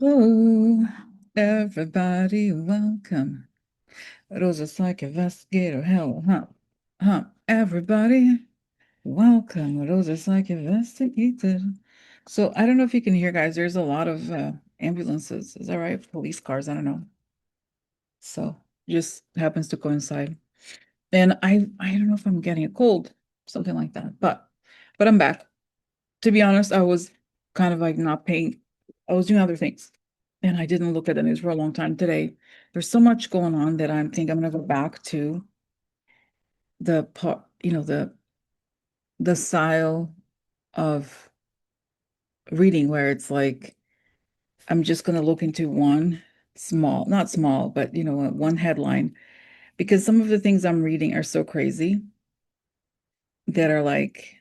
Hello, everybody, welcome. Rosa Psych Investigator, hello, everybody, welcome. Rosa Psych Investigator. So I don't know if you can hear, guys. There's a lot of ambulances. Is that right? Police cars. I don't know. So just happens to coincide. And I don't know if I'm getting a cold, something like that. But I'm back. To be honest, I was kind of like not paying. I was doing other things, and I didn't look at the news for a long time today. There's so much going on that I think I'm gonna go back to the part, the style of reading where it's like I'm just gonna look into one small, not small, but one headline because some of the things I'm reading are so crazy that are like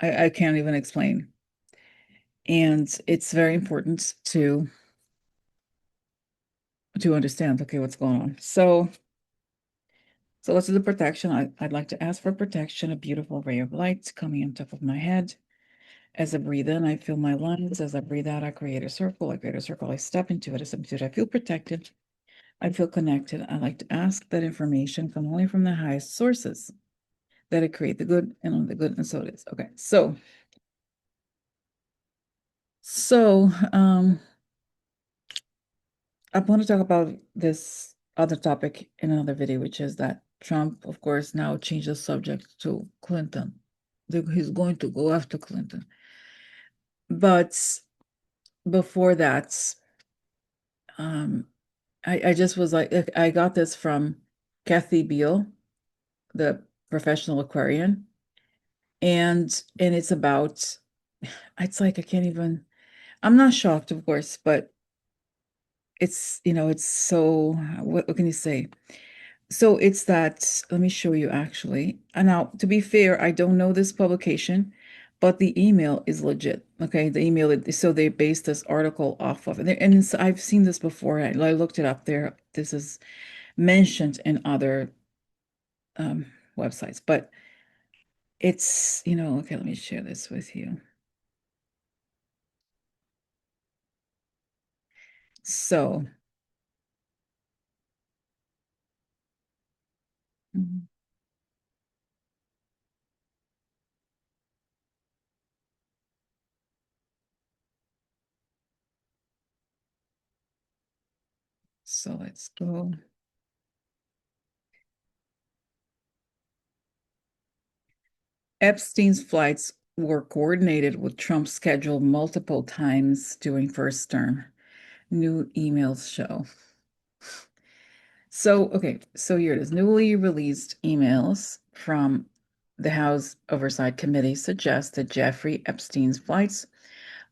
I can't even explain. And it's very important to understand, okay, what's going on. So let's do the protection. I'd like to ask for protection, a beautiful ray of light coming on top of my head. As I breathe in, I feel my lungs. As I breathe out, I create a circle. I create a circle. I step into it. I step into it. I feel protected. I feel connected. I like to ask that information come only from the highest sources that I create the good and only the good, and so it is. Okay, so I want to talk about this other topic in another video, which is that Trump, of course, now changed the subject to Clinton. He's going to go after Clinton. But before that, um, I just was like, I got this from Kathy Beale, the professional Aquarian, and it's like I can't even. I'm not shocked, of course, but it's so. What can you say? So it's that, let me show you actually. And now, to be fair, I don't know this publication, but the email is legit. Okay, the email, so they based this article off of it. And I've seen this before. I looked it up there. This is mentioned in other um, websites, but okay, let me share this with you. So, mhm. So let's go. Epstein's flights were coordinated with Trump's schedule multiple times during first term. New emails show. So, okay, so here it is. Newly released emails from the House Oversight Committee suggest that Jeffrey Epstein's flights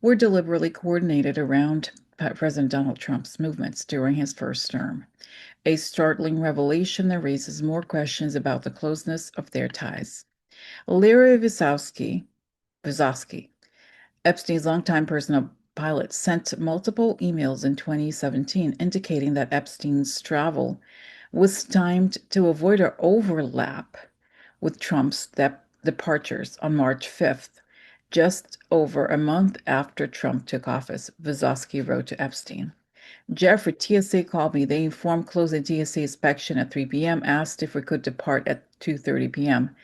were deliberately coordinated around President Donald Trump's movements during his first term. A startling revelation that raises more questions about the closeness of their ties. Larry Wazowski, Epstein's longtime personal pilot, sent multiple emails in 2017 indicating that Epstein's travel was timed to avoid or overlap with Trump's departures on March 5th, just over a month after Trump took office, Wazowski wrote to Epstein. Jeffrey, TSA called me. They informed closing TSA inspection at 3 p.m., asked if we could depart at 2:30 p.m.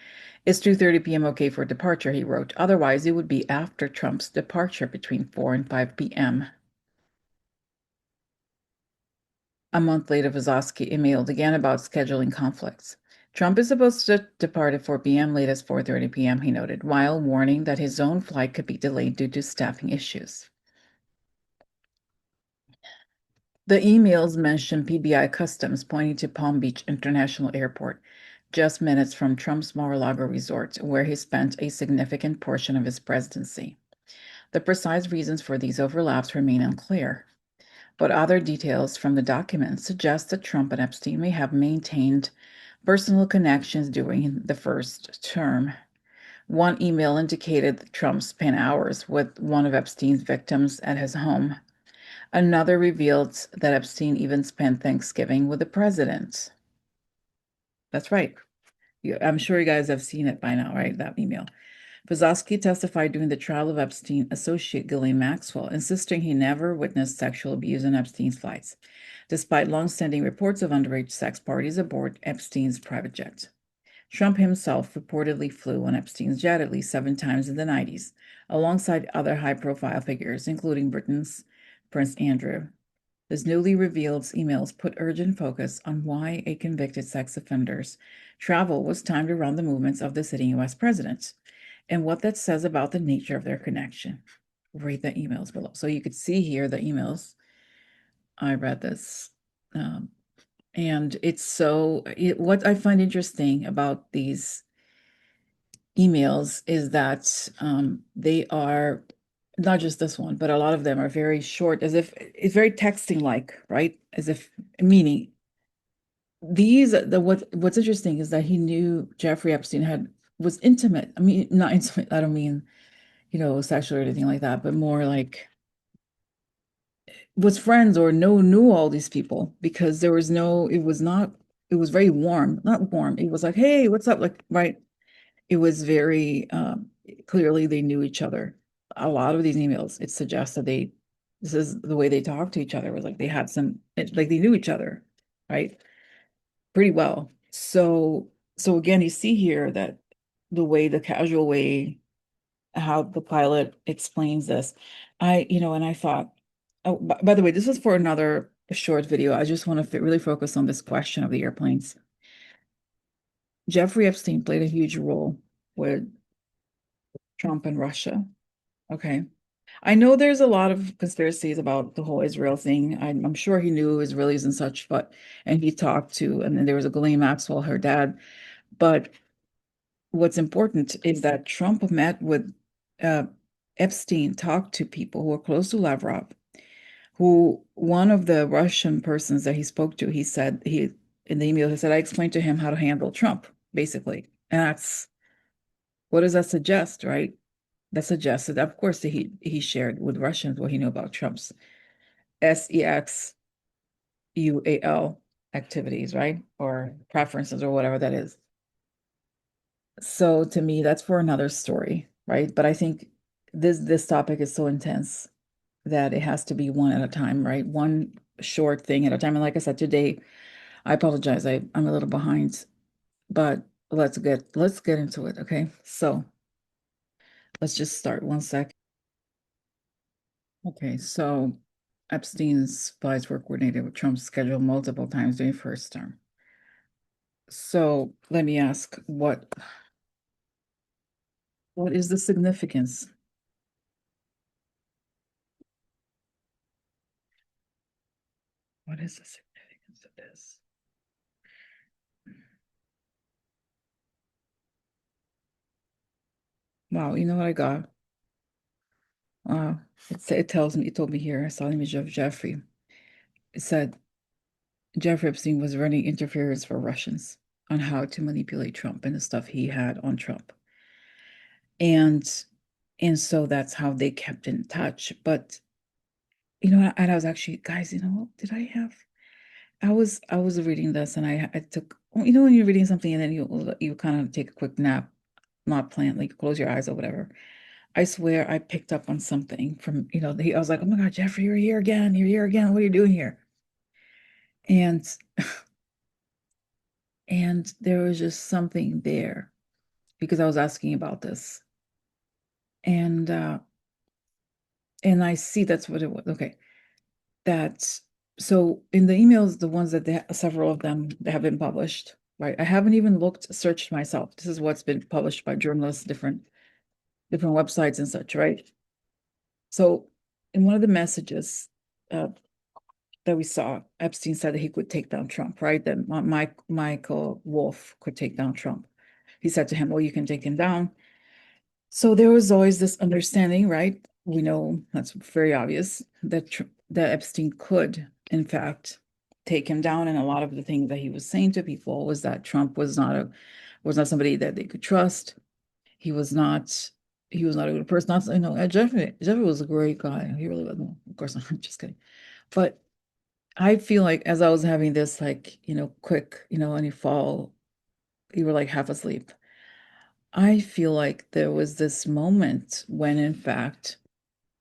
Is 2:30 p.m. okay for departure? He wrote. Otherwise, it would be after Trump's departure between 4 and 5 p.m. A month later, Vazosky emailed again about scheduling conflicts. Trump is supposed to depart at 4 p.m., latest 4:30 p.m., he noted, while warning that his own flight could be delayed due to staffing issues. The emails mention PBI Customs, pointing to Palm Beach International Airport, just minutes from Trump's Mar-a-Lago resort, where he spent a significant portion of his presidency. The precise reasons for these overlaps remain unclear, but other details from the document suggest that Trump and Epstein may have maintained personal connections during the first term. One email indicated that Trump spent hours with one of Epstein's victims at his home. Another revealed that Epstein even spent Thanksgiving with the president. That's right. I'm sure you guys have seen it by now, right? That email. Vazovsky testified during the trial of Epstein associate Ghislaine Maxwell, insisting he never witnessed sexual abuse on Epstein's flights, despite long-standing reports of underage sex parties aboard Epstein's private jet. Trump himself reportedly flew on Epstein's jet at least 7 times in the 90s, alongside other high-profile figures, including Britain's Prince Andrew. His newly revealed emails put urgent focus on why a convicted sex offender's travel was timed around the movements of the sitting U.S. president and what that says about the nature of their connection. Read the emails below. So you could see here the emails. I read this. And what I find interesting about these emails is that they are not just this one, but a lot of them are very short, as if it's very texting like, right? As if meaning what's interesting is that he knew Jeffrey Epstein was intimate. I mean, not intimate, I don't mean, sexual or anything like that, but more like was friends or knew all these people because it was very warm, not warm. It was like, hey, what's up? Like, right. It was very clearly they knew each other. A lot of these emails, it suggests that this is the way they talked to each other was like they had like they knew each other, right? Pretty well. So again, you see here that the casual way, how the pilot explains this. And I thought, oh, by the way, this is for another short video. I just want to really focus on this question of the airplanes. Jeffrey Epstein played a huge role with Trump and Russia. Okay. I know there's a lot of conspiracies about the whole Israel thing. I'm sure he knew Israelis and such, and he talked to, and then there was a Ghislaine Maxwell, her dad. But what's important is that Trump met with uh, Epstein, talked to people who were close to Lavrov, who one of the Russian persons that he spoke to, he said, in the email, he said, I explained to him how to handle Trump, basically. And what does that suggest, right? That suggested, of course, that he shared with Russians what he knew about Trump's SEXUAL activities, right? Or preferences or whatever that is. So to me, that's for another story, right? But I think this topic is so intense that it has to be one at a time, right? One short thing at a time. And like I said, today, I apologize. I'm a little behind, but let's get into it, okay? So let's just start 1 sec. Okay, so Epstein's flights were coordinated with Trump's schedule multiple times during first term. So let me ask, what is the significance? What is the significance of this? Wow, you know what I got? Wow, it told me here, I saw an image of Jeffrey. It said Jeffrey Epstein was running interference for Russians on how to manipulate Trump and the stuff he had on Trump. And and so that's how they kept in touch. But and I was actually, guys, did I have I was reading this and I took, when you're reading something and then you kind of take a quick nap, not plan, like close your eyes or whatever. I swear I picked up on something from, I was like, oh my God, Jeffrey, you're here again. You're here again. What are you doing here? And and there was just something there because I was asking about this. And I see that's what it was. Okay. That so in the emails, the ones that several of them that have been published, right? I haven't even searched myself. This is what's been published by journalists, different websites and such, right? So in one of the messages uh, that we saw, Epstein said that he could take down Trump, right? That Michael Wolff could take down Trump. He said to him, well, you can take him down. So there was always this understanding, right? We know that's very obvious that Epstein could, in fact, take him down. And a lot of the things that he was saying to people was that Trump was not somebody that they could trust. He was not he was not a good person. Not, Jeffrey was a great guy. He really was. No, of course, I'm just kidding. But I feel like as I was having this, like, quick, and you were like half asleep. I feel like there was this moment when, in fact,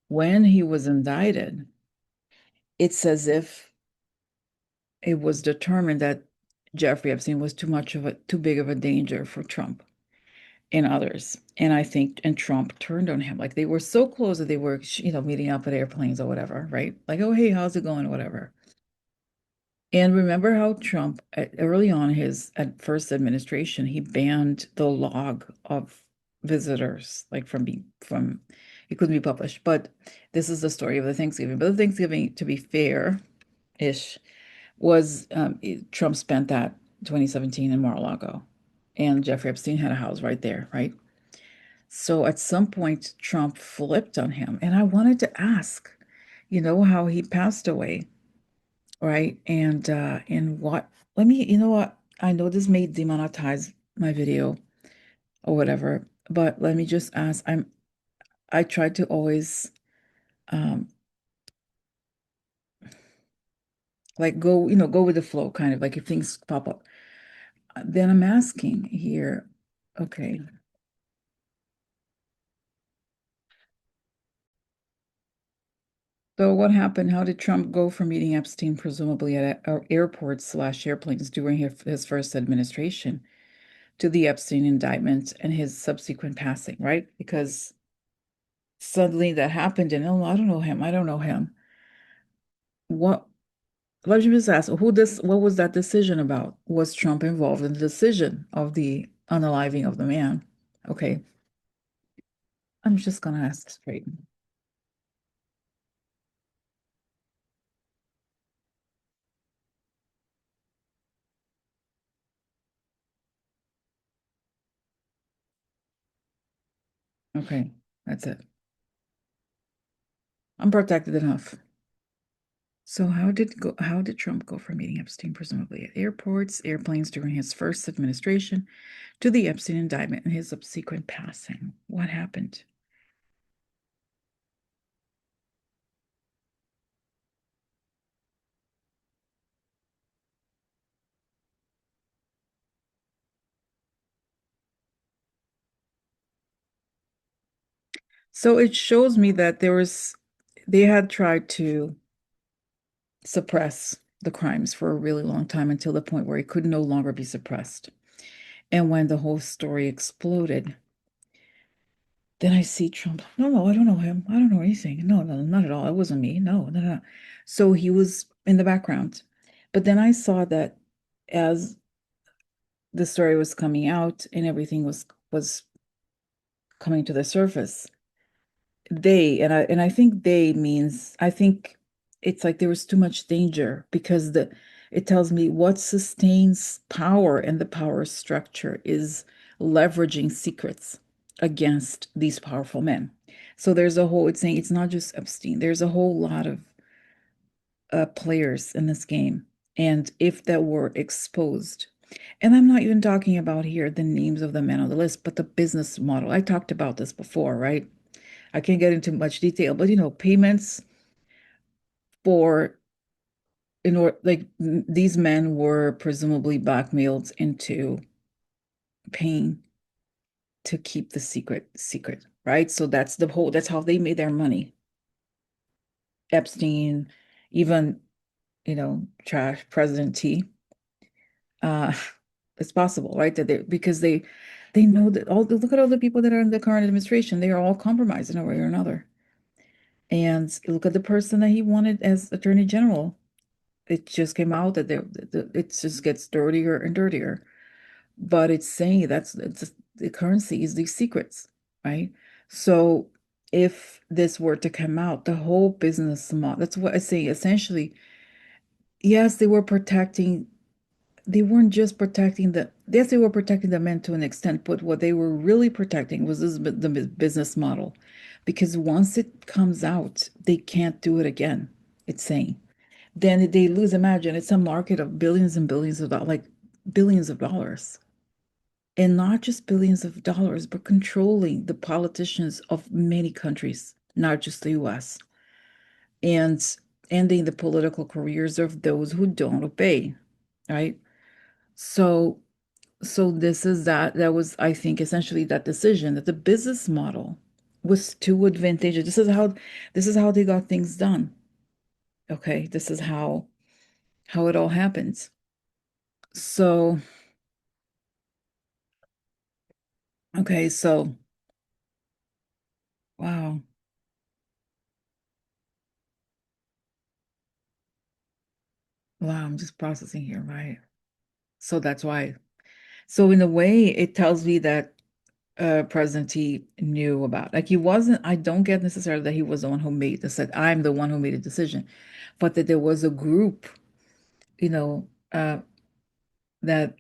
when he was indicted, it's as if it was determined that Jeffrey Epstein was too big of a danger for Trump and others. And I think, and Trump turned on him. Like they were so close that they were, meeting up at airplanes or whatever, right? Like, oh, hey, how's it going? Whatever. And remember how Trump, early on his at first administration, he banned the log of visitors, like from it couldn't be published. But this is the story of the Thanksgiving. But the Thanksgiving, to be fair-ish, was Trump spent that 2017 in Mar-a-Lago, and Jeffrey Epstein had a house right there, right? So at some point, Trump flipped on him, and I wanted to ask, how he passed away, right? And what? Let me, you know what? I know this may demonetize my video or whatever, but let me just ask. I try to always um like go with the flow, kind of like if things pop up. Then I'm asking here, okay. So what happened? How did Trump go from meeting Epstein, presumably at airports slash airplanes during his first administration, to the Epstein indictment and his subsequent passing, right? Because suddenly that happened, and oh, I don't know him. I don't know him. What? Let me just ask, what was that decision about? Was Trump involved in the decision of the unaliving of the man? Okay, I'm just gonna ask straight. Okay, that's it. I'm protected enough. So how did Trump go from meeting Epstein, presumably at airports, airplanes during his first administration, to the Epstein indictment and his subsequent passing? What happened? So it shows me that they had tried to suppress the crimes for a really long time until the point where it could no longer be suppressed. And when the whole story exploded, then I see Trump. No, no, I don't know him. I don't know anything. No, no, not at all. It wasn't me. No, no, no. So he was in the background. But then I saw that as the story was coming out and everything was coming to the surface, and I think they means I think it's like there was too much danger because the it tells me what sustains power and the power structure is leveraging secrets against these powerful men. So there's a whole, it's saying it's not just Epstein, there's a whole lot of players in this game. And if that were exposed, and I'm not even talking about here the names of the men on the list, but the business model. I talked about this before, right? I can't get into much detail, but payments for in order like these men were presumably blackmailed into paying to keep the secret, right? So that's how they made their money. Epstein, even trash President T. Uh, it's possible, right? That because they know that look at all the people that are in the current administration, they are all compromised in a way or another. And look at the person that he wanted as Attorney General. It just came out that it just gets dirtier and dirtier. But it's saying the currency is these secrets, right? So if this were to come out, the whole business model, that's what I say. Essentially, yes, they weren't just protecting yes, they were protecting the men to an extent, but what they were really protecting was the business model. Because once it comes out, they can't do it again, it's saying. Then they lose. Imagine it's a market of billions and billions of dollars, like billions of dollars. And not just billions of dollars, but controlling the politicians of many countries, not just the US, and ending the political careers of those who don't obey, right? So So this is that was, I think, essentially that decision that the business model was too advantageous. This is how they got things done. Okay, this is how it all happens. So, okay, so wow. Wow, I'm just processing here, right? So that's why. So in a way, it tells me that President T knew about. Like he wasn't, I don't get necessarily that he was the one who made this, that I'm the one who made a decision, but that there was a group, you know, that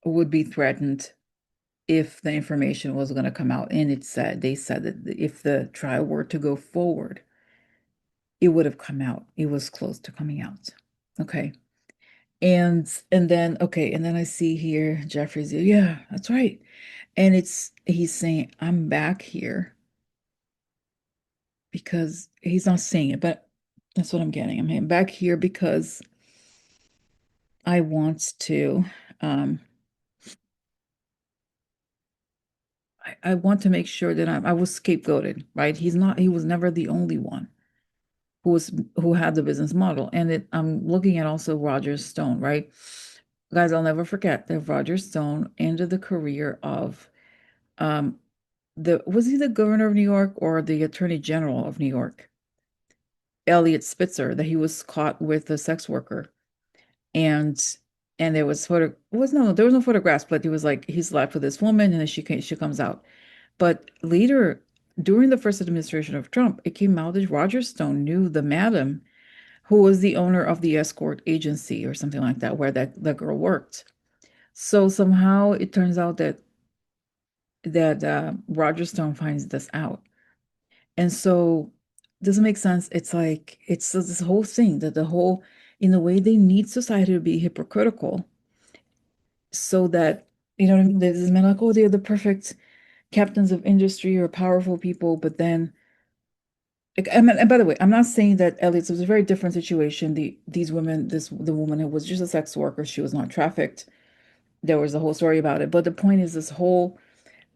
would be threatened if the information was going to come out. And they said that if the trial were to go forward, it would have come out. It was close to coming out. Okay. And then I see here Jeffrey's, yeah, that's right. And he's saying, I'm back here because he's not saying it, but that's what I'm getting. I'm back here because I want to um I want to make sure that I was scapegoated, right? He was never the only one who had the business model. And I'm looking at also Roger Stone, right? Guys, I'll never forget that Roger Stone ended the career of um the was he the governor of New York or the attorney general of New York? Elliot Spitzer, that he was caught with a sex worker. And there was there was no photographs, but he was like he slept with this woman and then she comes out. But later, during the first administration of Trump, it came out that Roger Stone knew the madam who was the owner of the escort agency or something like that, where that girl worked. So somehow it turns out that Roger Stone finds this out. And so doesn't make sense. It's like it's this whole thing that the whole in a way they need society to be hypocritical so that you know what I mean. There's this man like, oh, they're the perfect captains of industry or powerful people, but then like, and by the way, I'm not saying that Elliot's was a very different situation. These women, the woman who was just a sex worker, she was not trafficked. There was a whole story about it. But the point is this whole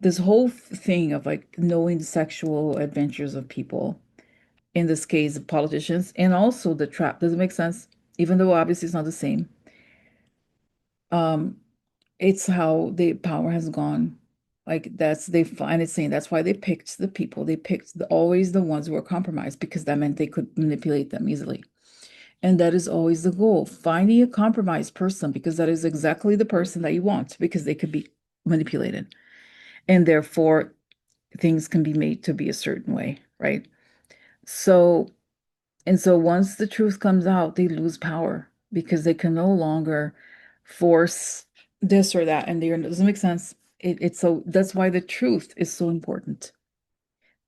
thing of like knowing the sexual adventures of people, in this case, politicians, and also the trap. Does it make sense? Even though obviously it's not the same. Um, it's how the power has gone. Like that's they find it saying that's why they picked the people. They picked always the ones who were compromised because that meant they could manipulate them easily. And that is always the goal, finding a compromised person because that is exactly the person that you want because they could be manipulated. And therefore things can be made to be a certain way, right? So so once the truth comes out, they lose power because they can no longer force this or that. And it doesn't make sense. It's so that's why the truth is so important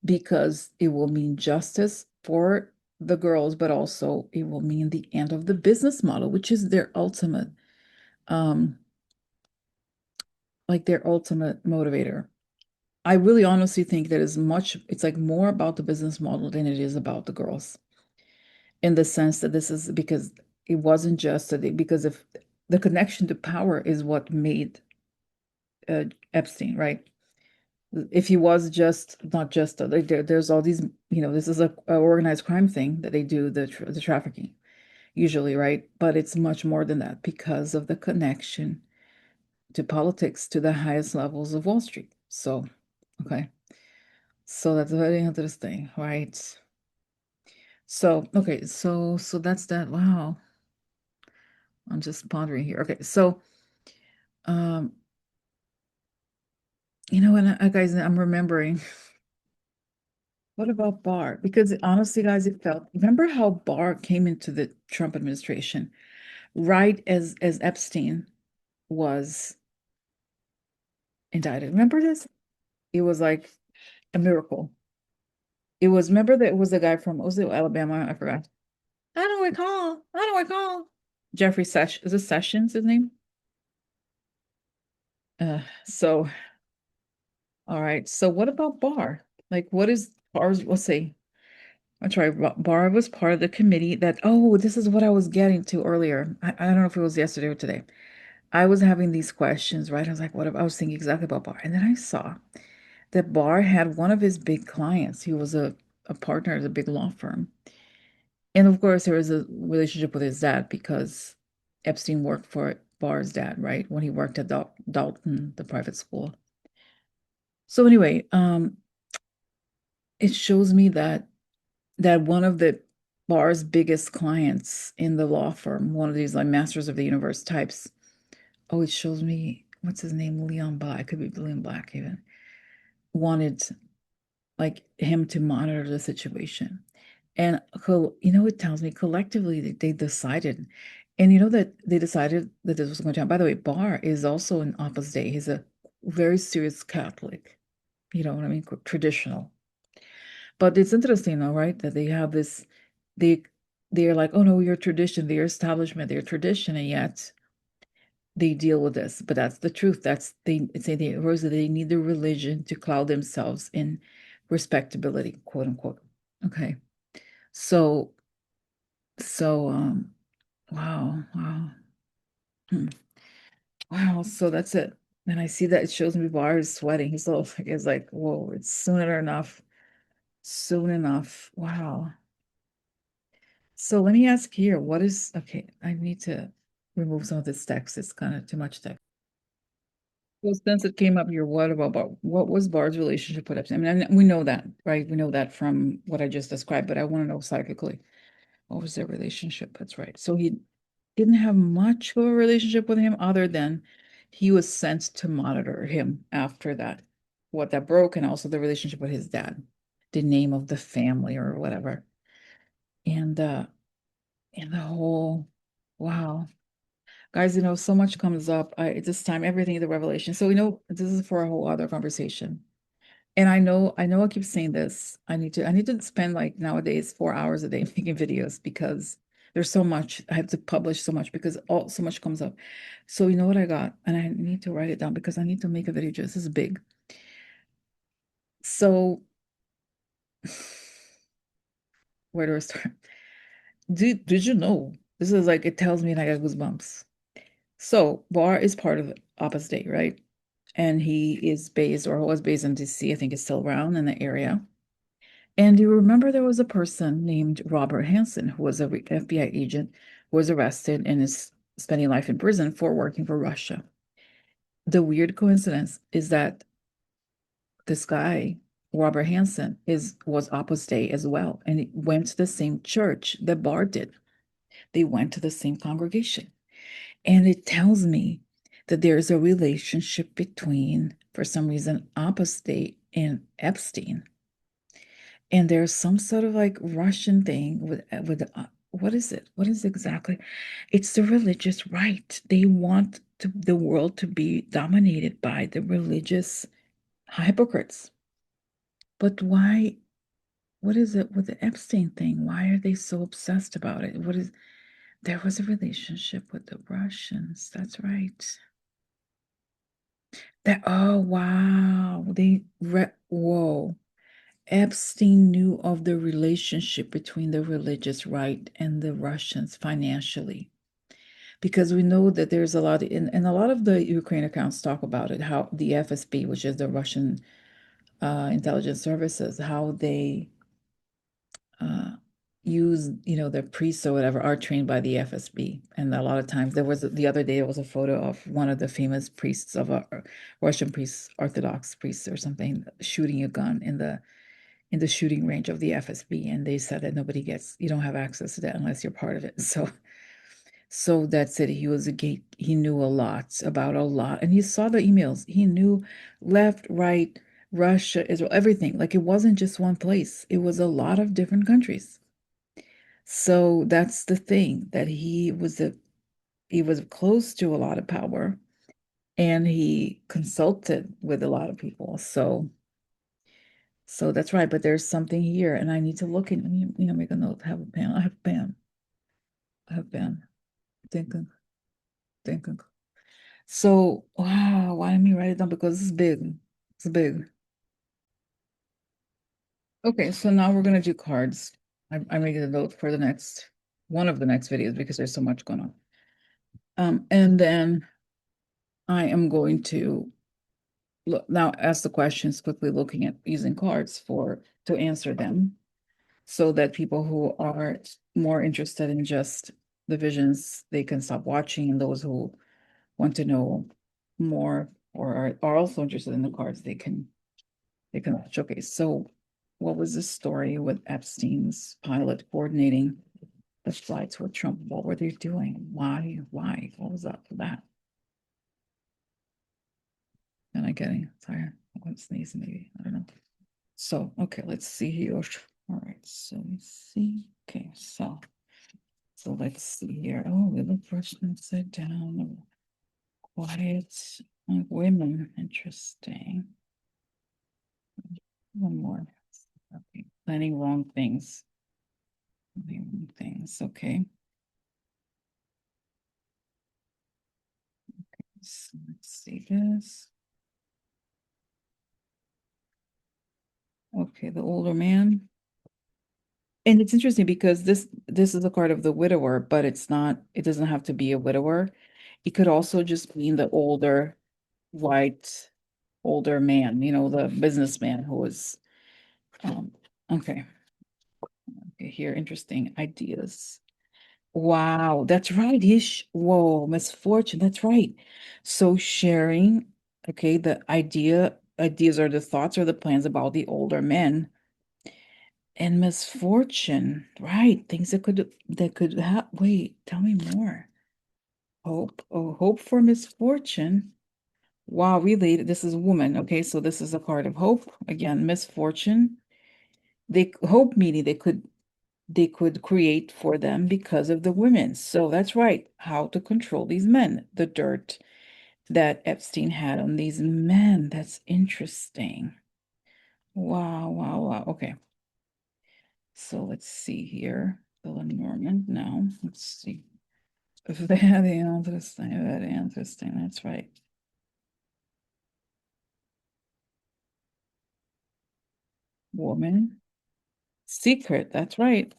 because it will mean justice for the girls, but also it will mean the end of the business model, which is their ultimate, um, like their ultimate motivator. I really honestly think that it's like more about the business model than it is about the girls. In the sense that this is because it wasn't just that because if the connection to power is what made Epstein, right? If he was just not just like there's all these, this is a organized crime thing that they do the trafficking usually, right? But it's much more than that because of the connection to politics to the highest levels of Wall Street. So, okay, so that's very interesting, right? So, okay, so that's that. Wow, I'm just pondering here. Okay, so Um, and guys, I'm remembering. What about Barr? Because honestly, guys, it felt. Remember how Barr came into the Trump administration right as Epstein was indicted. Remember this? It was like a miracle. It was. Remember that it was the guy from what was it Alabama? I forgot. I don't recall. I don't recall. Jeffrey Sessions. Is it Sessions his name? So all right. So what about Barr? Like, what is Barr's? Let's see. That's right. Barr was part of the committee that, oh, this is what I was getting to earlier. I don't know if it was yesterday or today. I was having these questions, right? I was like, what I was thinking exactly about Barr. And then I saw that Barr had one of his big clients. He was a partner at a big law firm. And of course, there was a relationship with his dad because Epstein worked for Barr's dad, right? When he worked at Dalton, the private school. So anyway, it shows me that one of the Barr's biggest clients in the law firm, one of these like masters of the universe types. Oh, it shows me what's his name, Leon Black. It could be William Black even. Wanted like him to monitor the situation. And it tells me collectively that they decided, and that they decided that this was going to happen. By the way, Barr is also an Opus Dei. He's a very serious Catholic, you know what I mean, traditional. But it's interesting, all right, that they have this, they they're like, oh no, your tradition, their establishment, their tradition, and yet they deal with this. But that's the truth. That's they say they Rosa, they need the religion to cloud themselves in respectability, quote unquote. Okay. So wow, wow. Hmm. Wow, so that's it. And I see that it shows me Bar is sweating. He's little like it's like, whoa, it's soon enough. Soon enough. Wow. So let me ask here, what is okay? I need to remove some of this text. It's kind of too much text. Well, since it came up here, what was Bar's relationship with Epstein? I mean, we know that, right? We know that from what I just described, but I want to know psychically, what was their relationship? That's right. So he didn't have much of a relationship with him other than he was sent to monitor him after that, what that broke, and also the relationship with his dad, the name of the family or whatever. And the whole wow. Guys, so much comes up. At this time, everything is a revelation. So this is for a whole other conversation. And I keep saying this. I need to spend like nowadays 4 hours a day making videos because there's so much. I have to publish so much because so much comes up. So you know what I got? And I need to write it down because I need to make a video. This is big. So where do I start? Did you know? This is like it tells me and I got goosebumps. So Barr is part of Opus Dei, right? And he is based or was based in DC. I think it's still around in the area. And you remember there was a person named Robert Hansen who was a FBI agent who was arrested and is spending life in prison for working for Russia. The weird coincidence is that this guy, Robert Hansen, was Opus Dei as well, and he went to the same church that Barr did. They went to the same congregation. And it tells me that there's a relationship between, for some reason, Opus Dei and Epstein. And there's some sort of like Russian thing with what is it? What is exactly? It's the religious right. They want the world to be dominated by the religious hypocrites. But why? What is it with the Epstein thing? Why are they so obsessed about it? There was a relationship with the Russians. That's right. Oh wow. Whoa. Epstein knew of the relationship between the religious right and the Russians financially. Because we know that there's a lot, and a lot of the Ukraine accounts talk about it, how the FSB, which is the Russian intelligence services, how they uh, use, their priests or whatever are trained by the FSB. And a lot of times the other day, there was a photo of one of the famous priests of a Russian priests, Orthodox priests or something, shooting a gun in the shooting range of the FSB, and they said that you don't have access to that unless you're part of it. So that's it. He was a gate. He knew a lot about a lot, and he saw the emails. He knew left, right, Russia, Israel, everything. Like it wasn't just one place. It was a lot of different countries. So that's the thing that he was close to a lot of power, and he consulted with a lot of people. So that's right, but there's something here, and I need to look in. Let me, make a note. Have a pen. I have a pen. I have a pen. Thinking, thinking. So, wow, why didn't me write it down? Because it's big. It's big. Okay, so now we're gonna do cards. I'm making a note for one of the next videos because there's so much going on. And then I am going to look now ask the questions quickly, looking at using cards for to answer them, so that people who are more interested in just the visions, they can stop watching, and those who want to know more or are also interested in the cards, they can watch. Okay, so what was the story with Epstein's pilot coordinating the flights with Trump? What were they doing? Why? Why? What was up with that? Am I getting tired? I'm sneezing, maybe. I don't know. So, okay, let's see here. All right, so we see. Okay, so let's see here. Oh, little person sit down. Quiet women. Interesting. One more. Okay, planning wrong things. Planning wrong things. Okay. So let's see this. Okay, the older man. And it's interesting because this is a card of the widower, but it's not, it doesn't have to be a widower. It could also just mean the older white older man, the businessman who was um okay. Okay, here, interesting ideas. Wow, that's right. Whoa, misfortune. That's right. So sharing, okay, the ideas are the thoughts or the plans about the older men and misfortune, right? Things that could have. Wait, tell me more. Hope. Oh, hope for misfortune. Wow, related. This is woman. Okay, so this is a card of hope. Again, misfortune. They hope meaning they could create for them because of the women. So that's right. How to control these men, the dirt that Epstein had on these men. That's interesting. Wow, wow, wow. Okay. So let's see here. Bill Norman. Now, let's see. Very interesting. Very interesting. That's right. Woman. Secret. That's right.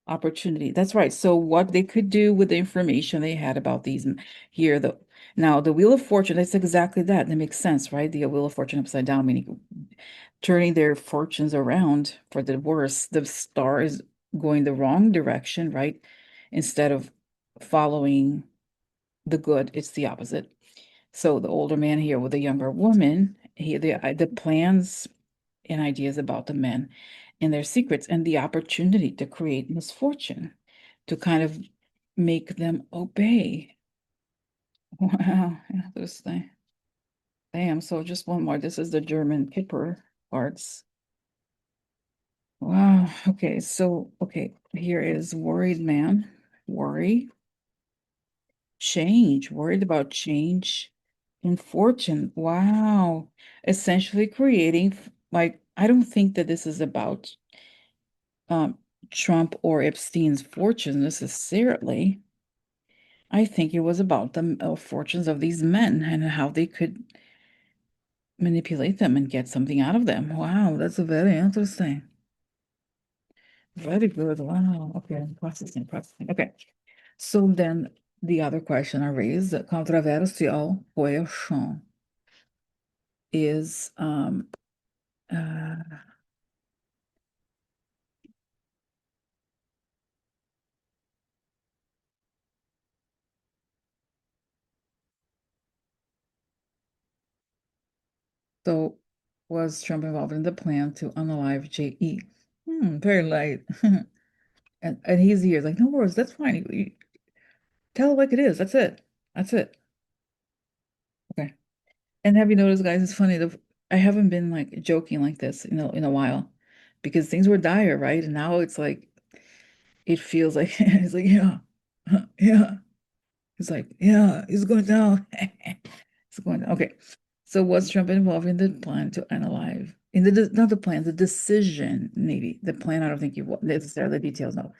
Opportunity. That's right. So what they could do with the information they had about these here, the Wheel of Fortune, that's exactly that. That makes sense, right? The Wheel of Fortune upside down, meaning turning their fortunes around for the worse. The star is going the wrong direction, right? Instead of following the good, it's the opposite. So the older man here with the younger woman, the plans and ideas about the men and their secrets and the opportunity to create misfortune, to kind of make them obey. Wow, interesting. Damn, so just one more. This is the German Kipper cards. Wow, okay, so, okay, here is worried man, worry, change, worried about change in fortune. Wow, essentially creating, like, I don't think that this is about um, Trump or Epstein's fortune necessarily. I think it was about the fortunes of these men and how they could manipulate them and get something out of them. Wow, that's very interesting. Very good. Wow. Okay, processing, processing. Okay. So then the other question I raised, the controversial question is uh so was Trump involved in the plan to unalive JE? Very light. And he's here, like, no worries, that's fine. You tell it like it is. That's it. That's it. Okay. And have you noticed, guys, it's funny, I haven't been like joking like this in a while because things were dire, right? And now it's like it feels like it's like, yeah, yeah. It's like, yeah, it's going down. It's going down. Okay. So was Trump involved in the plan to analyze in not the plan, the decision, maybe. The plan, I don't think you want necessarily the details, no.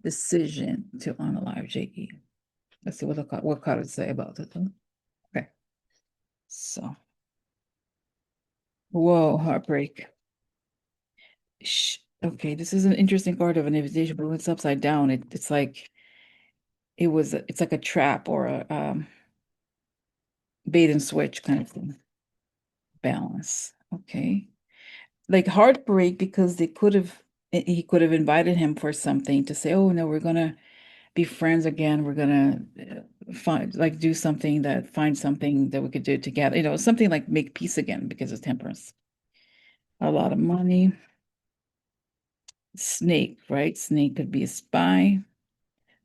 Decision to unalive JE. Let's see what cards say about it. Huh? Okay. So, whoa, heartbreak. Okay, this is an interesting card of an invitation, but when it's upside down, it's like it's like a trap or a bait and switch kind of thing. Balance. Okay. Like heartbreak because they could have he could have invited him for something to say, oh no, we're gonna be friends again. We're gonna find like do something that find something that we could do together. Something like make peace again because of temperance. A lot of money. Snake, right? Snake could be a spy.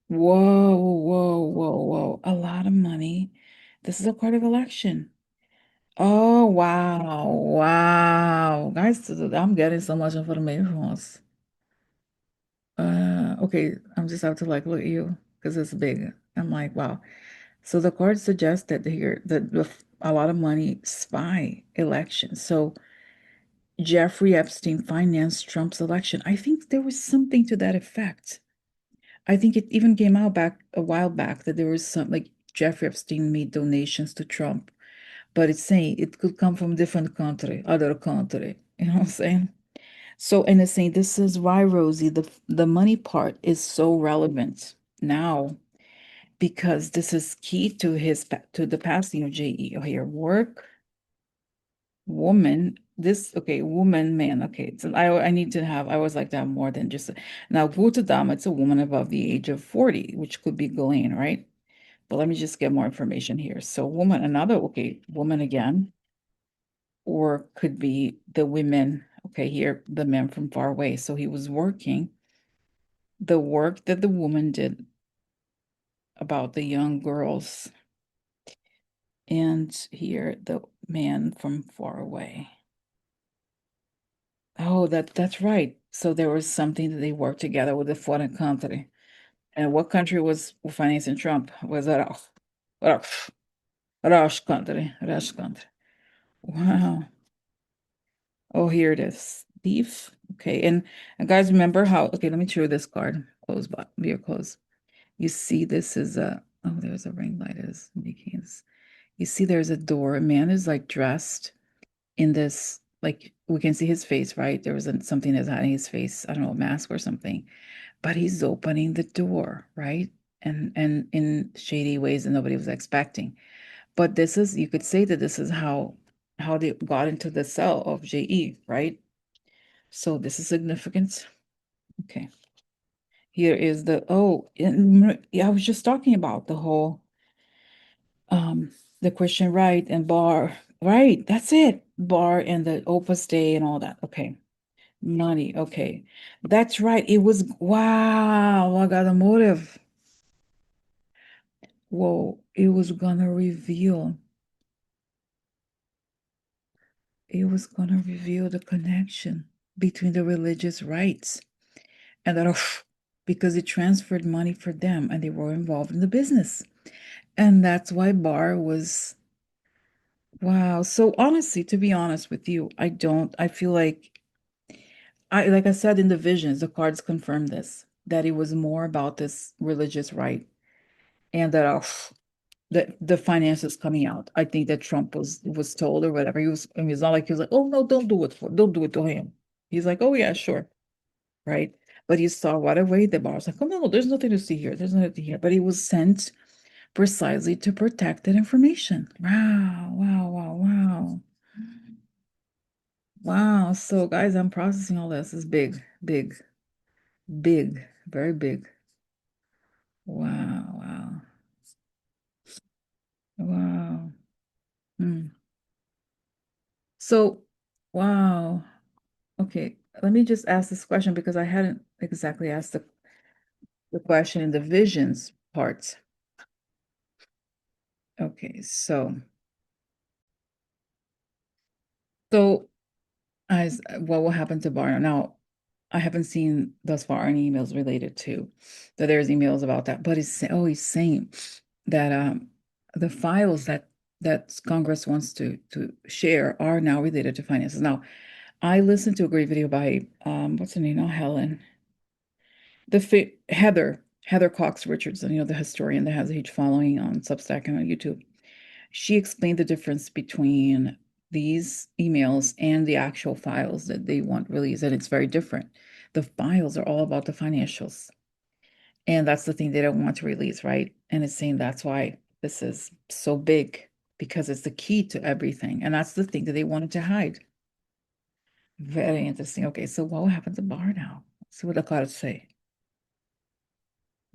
Whoa, whoa, whoa, whoa. A lot of money. This is a part of election. Oh, wow. Wow. Guys, I'm getting so much information. Okay, I'm just have to like look at you because it's big. I'm like, wow. So the card suggests that here that a lot of money spy election. So Jeffrey Epstein financed Trump's election. I think there was something to that effect. I think it even came out back a while back that there was some like Jeffrey Epstein made donations to Trump, but it's saying it could come from different country, other country. You know what I'm saying? So, and it's saying this is why, Rosie, the money part is so relevant now because this is key to to the passing of JE. Oh, here, work, woman. This okay, woman, man. Okay, so I need to have. I always like to have more than just now. Gute Dame, it's a woman above the age of 40, which could be Ghislaine, right? But let me just get more information here. So, woman, another okay, woman again, or could be the women. Okay, here the men from far away. So he was working the work that the woman did about the young girls, and here the man from far away. Oh, that's right. So there was something that they worked together with a foreign country. And what country was financing Trump? Was that Rush country? Rush country. Wow. Oh, here it is. Thief. Okay. And guys, remember how, okay, let me show you this card. Close, but be close. You see, this is oh, there's a ring light is making this. You see, there's a door. A man is like dressed in this, like we can see his face, right? There was something that's hiding his face. I don't know, a mask or something. But he's opening the door, right? And in shady ways that nobody was expecting. But this is, you could say that this is how they got into the cell of JE, right? So this is significant. Okay. Here is the yeah, I was just talking about um the Christian right and Barr. Right, that's it. Barr and the Opus Dei and all that. Okay. Money. Okay. That's right. It was wow, I got a motive. Whoa, it was gonna reveal the connection between the religious rights and that because it transferred money for them and they were involved in the business. And that's why Barr was wow. So honestly, to be honest with you, I feel like I said in the visions, the cards confirm this, that it was more about this religious right and that the finances coming out. I think that Trump was told or whatever. I mean, it's not like he was like, oh no, don't do it to him. He's like, oh yeah, sure. Right. But he saw right away the bar was like, oh no, there's nothing to see here. There's nothing here. But he was sent precisely to protect that information. Wow, wow, wow, wow. Wow. So guys, I'm processing all this. It's big, big, big, very big. Wow, wow, wow. Hmm. So, wow. Okay, let me just ask this question because I hadn't exactly asked the question in the visions part. Okay, so as what will happen to Barno? Now, I haven't seen thus far any emails related to that. There's emails about that, but he's saying that the files that Congress wants to share are now related to finances. Now, I listened to a great video by what's her name now, Helen, Heather Cox Richardson, the historian that has a huge following on Substack and on YouTube. She explained the difference between these emails and the actual files that they want released, and it's very different. The files are all about the financials, and that's the thing they don't want to release, right? And it's saying that's why this is so big because it's the key to everything. And that's the thing that they wanted to hide. Very interesting. Okay, so what will happen to Barr now? Let's see what the cards say.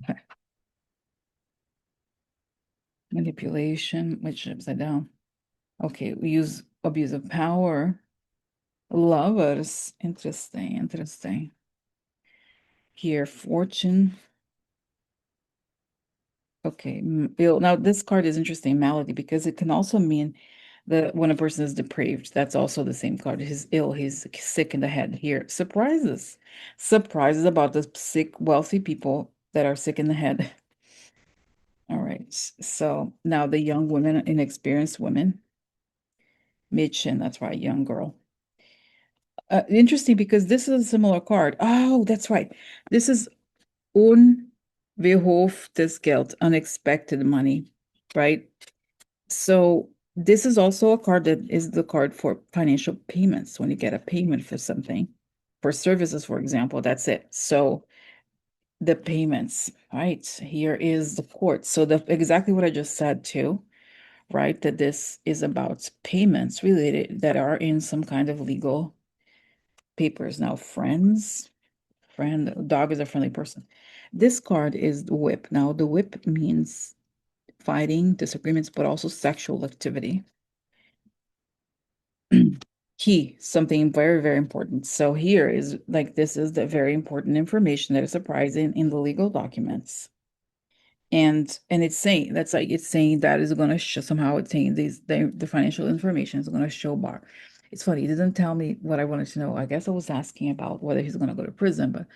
Okay. Manipulation, which upside down. Okay, we use abuse of power. Lovers. Interesting, interesting. Here, fortune. Okay, ill. Now this card is interesting, malady, because it can also mean that when a person is depraved, that's also the same card. He's ill, he's sick in the head. Here, surprises. Surprises about the sick, wealthy people that are sick in the head. All right, so now the young women, inexperienced women. Mädchen, that's right, young girl. Interesting because this is a similar card. Oh, that's right. This is unverhoftes Geld, unexpected money, right? So this is also a card that is the card for financial payments. When you get a payment for something, for services, for example, that's it. So the payments, right? Here is the court. So the exactly what I just said too, right? That this is about payments related that are in some kind of legal papers. Now, dog is a friendly person. This card is the whip. Now, the whip means fighting, disagreements, but also sexual activity. Key, something very, very important. So here is like this is the very important information that is surprising in the legal documents. And it's saying that's like it's saying that is going to show somehow it's saying the financial information is going to show Barr. It's funny, he didn't tell me what I wanted to know. I guess I was asking about whether he's going to go to prison,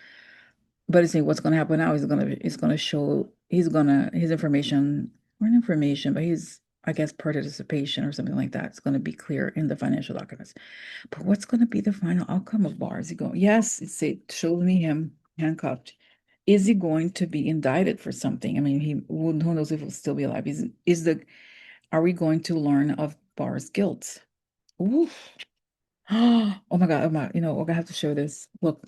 but it's saying what's going to happen now is going to show his information or an information, but he's I guess participation or something like that. It's going to be clear in the financial documents. But what's going to be the final outcome of Barr? Is he going? Yes, it showed me him handcuffed. Is he going to be indicted for something? I mean, who knows if he'll still be alive? Are we going to learn of Barr's guilt? Oof. Oh my God, I have to show this. Look,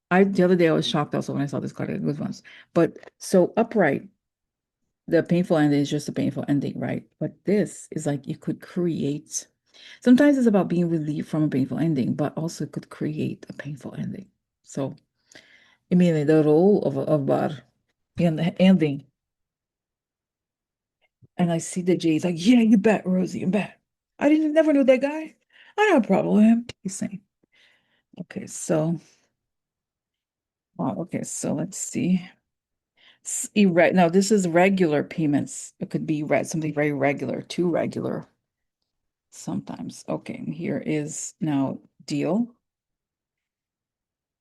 the other day I was shocked also when I saw this card. It was once. But so upright, the painful ending is just a painful ending, right? But this is like you could create. Sometimes it's about being relieved from a painful ending, but also it could create a painful ending. So immediately the role of Bar in the ending. And I see the J's like, yeah, you bet, Rosie, you bet. I didn't never knew that guy. I don't have a problem with him. He's saying. Okay, so wow, okay, so let's see. Now this is regular payments. It could be something very regular, too regular sometimes. Okay, here is now deal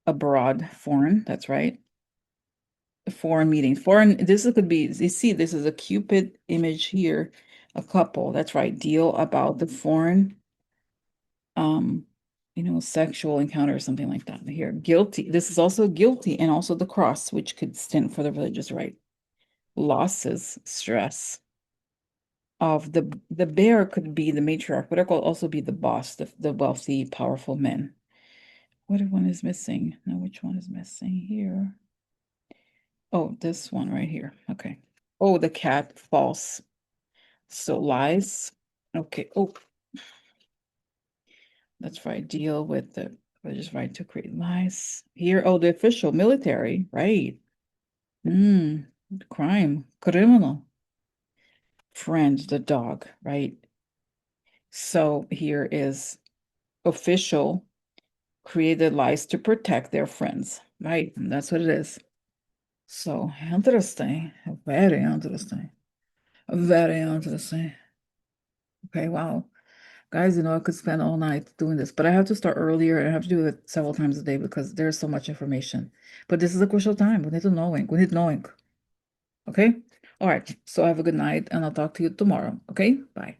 abroad, foreign, that's right. Foreign meetings. This could be, you see, this is a Cupid image here, a couple. That's right. Deal about the foreign, um, sexual encounter or something like that. Here, guilty. This is also guilty, and also the cross, which could stand for the religious right. Losses, stress. Of the bear could be the matriarch, but it could also be the boss, the wealthy, powerful men. What one is missing? Now, which one is missing here? Oh, this one right here. Okay. Oh, the cat, false. So lies. Okay. Oh, that's right. Deal with the religious right to create lies. Here, oh, the official military, right? Crime, criminal. Friend, the dog, right? So here is official created lies to protect their friends, right? And that's what it is. So interesting. Very interesting. Very interesting. Okay, wow. Guys, I could spend all night doing this, but I have to start earlier and I have to do it several times a day because there's so much information. But this is a crucial time. We need to knowing. We need knowing. Okay? All right. So have a good night and I'll talk to you tomorrow. Okay? Bye.